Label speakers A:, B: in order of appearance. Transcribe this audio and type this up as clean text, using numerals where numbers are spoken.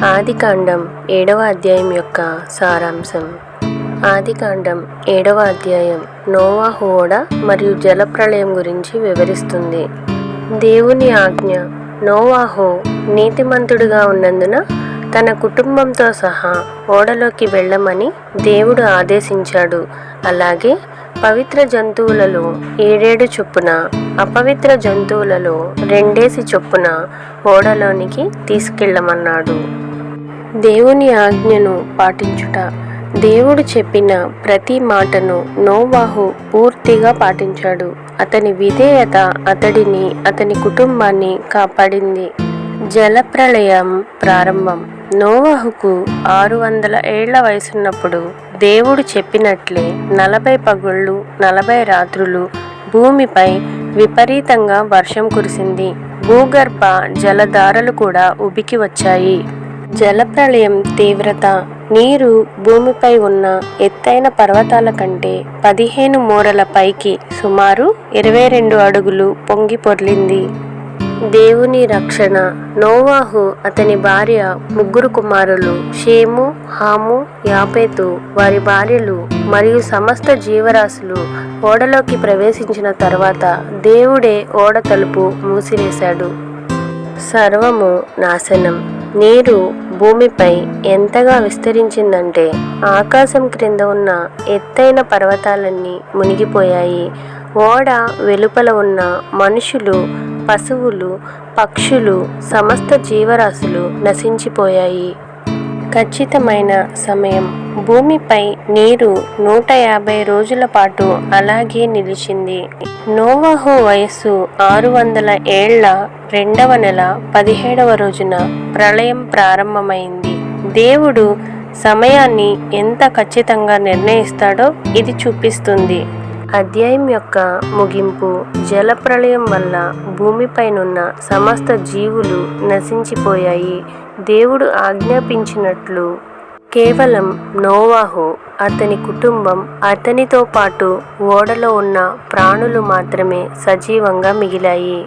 A: ఆదికాండం 7వ అధ్యాయం యొక్క సారాంశం. ఆదికాండం 7వ అధ్యాయం నోవాహు ఓడ మరియు జలప్రళయం గురించి వివరిస్తుంది. దేవుని ఆజ్ఞ. నోవాహు నీతిమంతుడుగా ఉన్నందున తన కుటుంబంతో సహా ఓడలోకి వెళ్ళమని దేవుడు ఆదేశించాడు. అలాగే పవిత్ర జంతువులలో 7 చొప్పున, అపవిత్ర జంతువులలో 2 చొప్పున ఓడలోనికి తీసుకెళ్ళమన్నాడు. దేవుని ఆజ్ఞను పాటించుట. దేవుడు చెప్పిన ప్రతి మాటను నోవాహు పూర్తిగా పాటించాడు. అతని విధేయత అతడిని, అతని కుటుంబాన్ని కాపాడింది. జలప్రళయం ప్రారంభం. నోవాహుకు 600 ఏళ్ల వయసున్నప్పుడు దేవుడు చెప్పినట్లే 40 పగళ్ళు 40 రాత్రులు భూమిపై విపరీతంగా వర్షం కురిసింది. భూగర్భ జలధారలు కూడా ఉబికి వచ్చాయి. జలప్రళయం తీవ్రత. నీరు భూమిపై ఉన్న ఎత్తైన పర్వతాల కంటే 15 మూరల పైకి సుమారు 22 అడుగులు పొంగి పొర్లింది. దేవుని రక్షణ. నోవాహు, అతని భార్య, 3 కుమారులు షేము, హాము, యాపేతు, వారి భార్యలు మరియు సమస్త జీవరాశులు ఓడలోకి ప్రవేశించిన తర్వాత దేవుడే ఓడ తలుపు మూసివేశాడు. సర్వము నాశనం. నీరు భూమిపై ఎంతగా విస్తరించిందంటే ఆకాశం క్రింద ఉన్న ఎత్తైన పర్వతాలన్నీ మునిగిపోయాయి. ఓడ వెలుపల ఉన్న మనుషులు, పశువులు, పక్షులు, సమస్త జీవరాశులు నశించిపోయాయి. ఖచ్చితమైన సమయం. భూమిపై నీరు 150 రోజుల పాటు అలాగే నిలిచింది. నోవాహు వయస్సు 600 ఏళ్ల 2వ నెల 17వ రోజున ప్రళయం ప్రారంభమైంది. దేవుడు సమయాన్ని ఎంత ఖచ్చితంగా నిర్ణయిస్తాడో ఇది చూపిస్తుంది. అధ్యాయం యొక్క ముగింపు. జలప్రళయం వల్ల భూమిపైనున్న సమస్త జీవులు నశించిపోయాయి. దేవుడు ఆజ్ఞాపించినట్లు కేవలం నోవాహు, అతని కుటుంబం, అతనితో పాటు ఓడలో ఉన్న ప్రాణులు మాత్రమే సజీవంగా మిగిలాయి.